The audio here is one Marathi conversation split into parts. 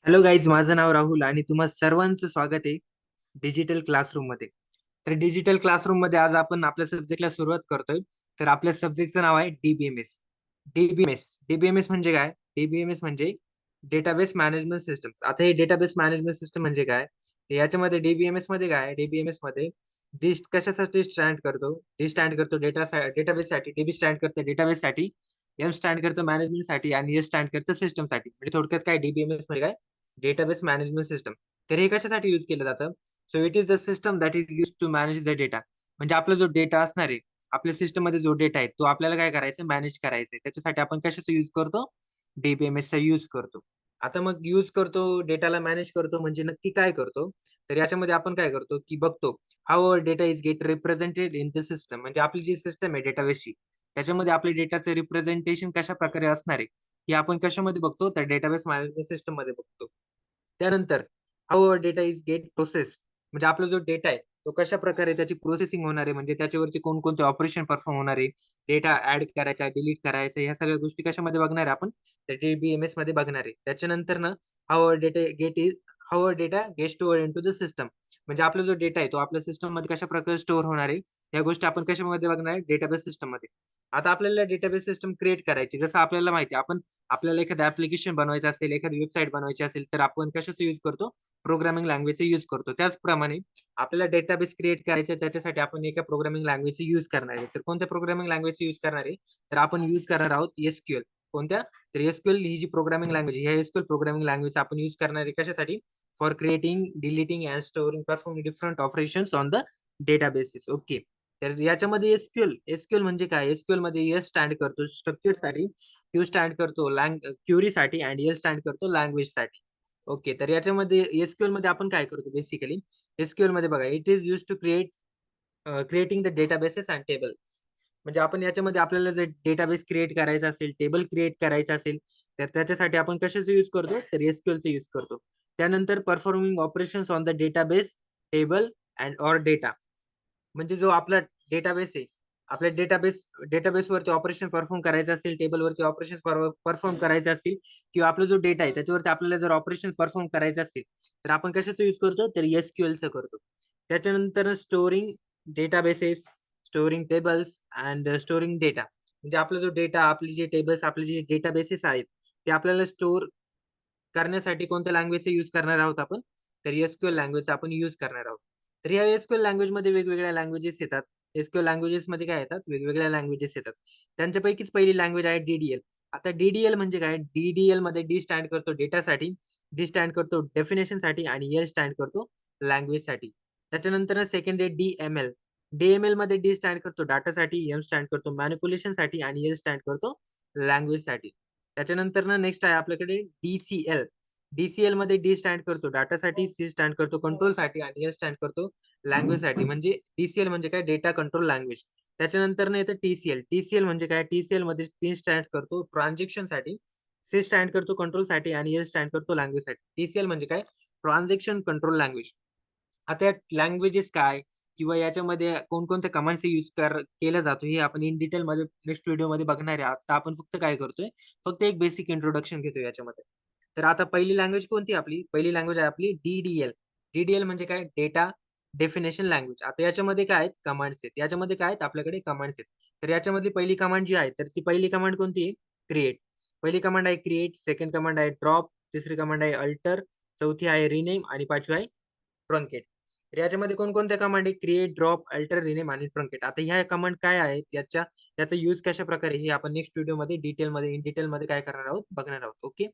हॅलो गाईज, माझं नाव राहुल आणि तुम्हा सर्वांचं स्वागत आहे डिजिटल क्लासरूम मध्ये. तर डिजिटल क्लासरूम मध्ये आज आपण आपल्या सब्जेक्टला सुरुवात करतोय. तर आपल्या सब्जेक्टचं नाव आहे डीबीएमएस. डीबीएमएस म्हणजे काय? डीबीएमएस म्हणजे डेटाबेस मॅनेजमेंट सिस्टम. आता हे डेटाबेस मॅनेजमेंट सिस्टम म्हणजे काय? तर याच्यामध्ये डीबीएमएस मध्ये काय? डीबीएमएस मध्ये डी कशासाठी स्टँड करतो? डी स्टँड करतो डेटाबेस साठी, डीबी स्टँड करतो डेटाबेस साठी, एम स्टँड करतो मॅनेजमेंट साठी आणि एस स्टँड करतो सिस्टम साठी. म्हणजे थोडक्यात काय डीबीएमएस म्हणजे काय? Database management system. तर हे कशासाठी यूज केलं जातं? So it is the system that is use to manage the data. म्हणजे आपला जो डेटा असणार आहे, आपल्या सिस्टम मध्ये जो डेटा आहे तो आपल्याला काय करायचं? मॅनेज करायचा आहे. त्याच्यासाठी आपण कशाचा यूज करतो? डीबीएमएस चा यूज करतो. आता मग यूज करतो, डेटाला मॅनेज करतो म्हणजे नक्की काय करतो? तर याच्यामध्ये आपण काय करतो की बघतो how our data is get represented in the system. म्हणजे आपली जी सिस्टम आहे डेटाबेसची, त्याच्यामध्ये आपल्या डेटाचं रिप्रेझेंटेशन कशा प्रकारे असणार आहे हे आपण कशामध्ये बघतो? तर डेटाबेस मॅनेजमेंट सिस्टम मध्ये बघतो. त्यानंतर how our data is get processed. म्हणजे आपला जो डेटा आहे तो कशा प्रकारे त्याची प्रोसेसिंग होणार आहे, म्हणजे त्याच्यावरती कोणकोणते ऑपरेशन परफॉर्म होणार आहे, डेटा ऍड करायचा, डिलीट करायचा, ह्या सगळ्या गोष्टी कशामध्ये बघणार आहे आपण? तर डीबीएमएस मध्ये बघणार आहे. त्याच्यानंतर ना how our data get is how our data get store into the system. म्हणजे आपला जो डेटा आहे तो आपल्या सिस्टम मध्ये कशा प्रकारे स्टोअर होणार आहे, या गोष्टी आपण कशामध्ये बघणार आहे? डेटाबेस सिस्टम मध्ये. आता आपल्याला डेटाबेस सिस्टम क्रिएट करायची, जसं आपल्याला माहिती आहे, आपल्याला एखादं ऍप्लिकेशन बनवायचं असेल, एखादी वेबसाईट बनवायची असेल, तर आपण कशाचा यूज करतो? प्रोग्रामिंग लँग्वेजचा यूज करतो. त्याचप्रमाणे आपल्याला डेटाबेस क्रिएट करायचं आहे, त्याच्यासाठी आपण एका प्रोग्रामिंग लँग्वेजचा यूज करणार आहे. तर कोणत्या प्रोग्रामिंग लँग्वेजचा यूज करणार आहे? तर आपण यूज करणार आहोत एसक्यूएल. कोणत्या? तर एसक्यूएल ही जी प्रोग्रामिंग लँग्वेज आहे, ह्या एसक्यूएल प्रोग्रामिंग लँग्वेज आपण यूज करणार आहे कशासाठी? For creating, deleting and storing performing different operations on the databases. Okay. तर याच्यामध्ये एसक्यूएल म्हणजे काय? एसक्यूएल मध्ये एस स्टँड करतो स्ट्रक्चर साठी, क्यू स्टँड करतो क्युरी साठी आणि एल स्टँड करतो लँग्वेज साठी. ओके. तर याच्यामध्ये एसक्यूएल मध्ये आपण काय करतो बेसिकली? एसक्यूएल मध्ये बघा, it is use to creating the databases and tables. म्हणजे आपण याच्यामध्ये आपल्याला जर डेटाबेस क्रिएट करायचा असेल, टेबल क्रिएट करायचा असेल, तर त्याच्यासाठी आपण कशाचा यूज करतो? तर एसक्यूएलचा यूज करतो. त्यानंतर performing operations on the database, table and or data. म्हणजे जो आपला डेटाबेस आहे, आपल्या डेटाबेसवरती ऑपरेशन परफॉर्म करायचं असेल, टेबलवरती ऑपरेशन परफॉर्म करायचे असतील, किंवा आपला जो डेटा आहे त्याच्यावरती आपल्याला जर ऑपरेशन परफॉर्म करायचे असतील, तर आपण कशाचा यूज करतो? तर एसक्यूएलचं करतो. त्याच्यानंतर storing databases, storing tables and storing data. म्हणजे आपला जो डेटा, आपले जे टेबल्स, आपले जे डेटाबेसेस आहेत, ते आपल्याला स्टोअर करण्यासाठी कोणत्या लँग्वेजचा यूज करणार आहोत आपण? तर एसक्यूएल लँग्वेजचा आपण यूज करणार आहोत. तर या एसक्यूएल लँग्वेज मध्ये वेगवेगळ्या लँग्वेजेस येतात. एसक्यूएल लँग्वेजेस मध्ये काय येतात? वेगवेगळ्या लँग्वेजेस येतात. त्यांच्यापैकीच पहिली लँग्वेज आहे डीडीएल. आता डीडीएल म्हणजे काय? डीडीएल मध्ये डी स्टँड करतो डेटासाठी, डी स्टँड करतो डेफिनेशन साठी आणि एल स्टँड करतो लँग्वेज साठी. त्याच्यानंतर सेकंड आहे डीएमएल. डीएमएल मध्ये डी स्टँड करतो डाटासाठी, एम स्टँड करतो मॅनिप्युलेशन साठी आणि एल स्टँड करतो लँग्वेज साठी. त्याच्यानंतर नेक्स्ट आहे आपल्याकडे डीसीएल. डीसीएल मध्ये डी स्टँड करतो डाटासाठी, सी स्टँड करतो कंट्रोल साठी आणि एल स्टँड करतो लँग्वेज साठी. म्हणजे डीसीएल म्हणजे काय? Data control language. त्याच्यानंतर येतं टीसीएल. टीसीएल म्हणजे काय? टीसीएल मध्ये टी स्टँड करतो ट्रान्झॅक्शन साठी, सी स्टँड करतो कंट्रोल साठी आणि एल स्टँड करतो लँग्वेज साठी. टीसीएल म्हणजे काय? Transaction control language. आता लँग्वेजेस काय, किंवा याच्यामध्ये कोणकोणत्या कमांडचा यूज केला जातो, हे आपण इन डिटेल मध्ये नेक्स्ट व्हिडिओ मध्ये बघणार आहे. आता आपण फक्त काय करतोय? फक्त एक बेसिक इंट्रोडक्शन घेतो याच्यामध्ये. तर आता पहिली लँग्वेज कोणती आपली? पहिली लँग्वेज आहे आपली डीडीएल. डीडीएल म्हणजे काय? Data definition language. आता याच्यामध्ये काय आहेत? कमांड्स आहेत. याच्यामध्ये काय आहेत? आपल्याकडे कमांड्स आहेत. तर याच्यामधली पहिली कमांड जी आहे, तर ती पहिली कमांड कोणती आहे? क्रिएट. पहिली कमांड आहे क्रिएट, सेकंड कमांड आहे ड्रॉप, तिसरी कमांड आहे अल्टर, चौथी आहे रिनेम आणि पाचवी आहे ट्रंकेट. तर याच्यामध्ये कोणकोणत्या कमांड आहे? क्रिएट, ड्रॉप, अल्टर, रिनेम आणि ट्रंकेट. आता ह्या कमांड काय आहेत, याचा यूज कशा प्रकारे, हे आपण नेक्स्ट व्हिडिओमध्ये इन डिटेल मध्ये काय करणार आहोत? बघणार आहोत. ओके.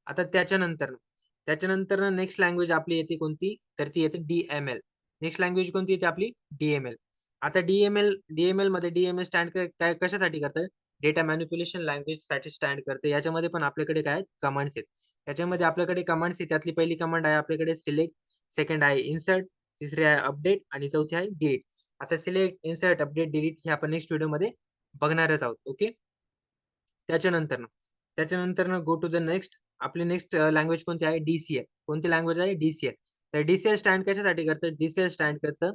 आता त्याच्यानंतर नेक्स्ट लँग्वेज आपली येते कोणती? तर ती येते डीएमएल. नेक्स्ट लँग्वेज कोणती येते आपली? डीएमएल. आता डीएमएल मध्ये डीएमएल स्टँड काय कशासाठी करतं? डेटा मॅनिप्युलेशन लँग्वेज साठी स्टँड करते. याच्यामध्ये पण आपल्याकडे काय कमांड्स आहेत? याच्यामध्ये आपल्याकडे कमांड्स आहेत. त्यातली पहिली कमांड आहे आपल्याकडे सिलेक्ट, सेकंड आहे इन्सर्ट, तिसरी आहे अपडेट आणि चौथी आहे डिलीट. आता सिलेक्ट, इन्सर्ट, अपडेट, डिलीट हे आपण नेक्स्ट व्हिडिओमध्ये बघणारच आहोत. ओके. त्याच्यानंतर त्याच्यानंतर गो टू द नेक्स्ट. आपली नेक्स्ट लँग्वेज कोणती आहे? डीसीएल. कोणती लँग्वेज आहे? डीसीएल. तर डीसीएल स्टँड कशासाठी करतं? डीसीएल स्टँड करतं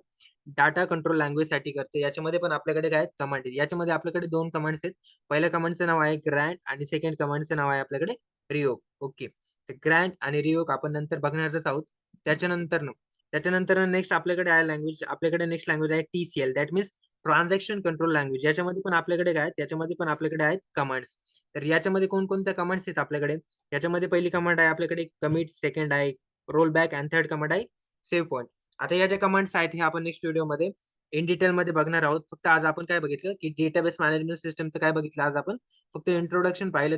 डाटा कंट्रोल लँग्वेज साठी करते. याच्यामध्ये पण आपल्याकडे काय कमांड आहेत? याच्यामध्ये आपल्याकडे दोन कमांड्स आहेत. पहिल्या कमांडचं नाव आहे ग्रँड आणि सेकंड कमांडचं नाव आहे आपल्याकडे रिओग. ओके. तर ग्रँट आणि रिवोक आपण नंतर बघणारच आहोत. त्याच्यानंतर नेक्स्ट आपल्याकडे आहे लँग्वेज आहे TCL, that means transaction control language. याच्यामध्ये पण आपल्याकडे काय आहे, त्याच्यामध्ये पण आपल्याकडे आहेत कमांड्स. तर याच्यामध्ये कोणकोणत्या कमांड्स आहेत आपल्याकडे? याच्यामध्ये पहिली कमांड आहे आपल्याकडे कमिट, सेकंड आहे रोल बॅक आणि थर्ड कमांड आहे सेव्ह पॉइंट. आता या ज्या कमांड्स आहेत हे आपण नेक्स्ट व्हिडिओमध्ये इन डिटेल मध्ये बघणार आहोत. फक्त आज आपण काय बघितलं की डेटाबेस मॅनेजमेंट सिस्टमचं काय बघितलं आज आपण? फक्त इंट्रोडक्शन पाहिलं.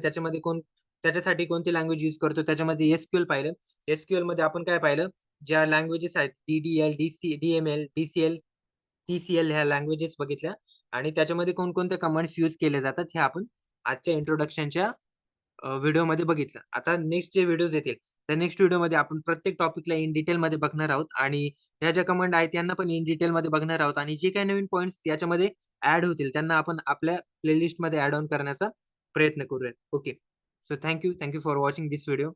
त्याच्यासाठी कोणती लँग्वेज यूज करतो, त्याच्यामध्ये एसक्यूएल पाहिलं. एसक्यूएल मध्ये आपण काय पाहिलं, ज्या लँग्वेजेस आहेत DDL, DML, DCL, TCL ह्या लँग्वेजेस बघितल्या आणि त्याच्यामध्ये कोणकोणत्या कमांड्स यूज केले जातात हे आपण आजच्या इंट्रोडक्शनच्या व्हिडिओमध्ये बघितलं. आता नेक्स्ट जे व्हिडिओज येतील त्या नेक्स्ट व्हिडिओमध्ये आपण प्रत्येक टॉपिकला इन डिटेल मध्ये बघणार आहोत आणि ह्या ज्या कमांड आहेत त्यांना पण इन डिटेल मध्ये बघणार आहोत आणि जे काही नवीन पॉईंट्स याच्यामध्ये ऍड होतील त्यांना आपण आपल्या प्लेलिस्ट मध्ये ऍड ऑन करण्याचा प्रयत्न करूयात. Okay, so thank you for watching this video.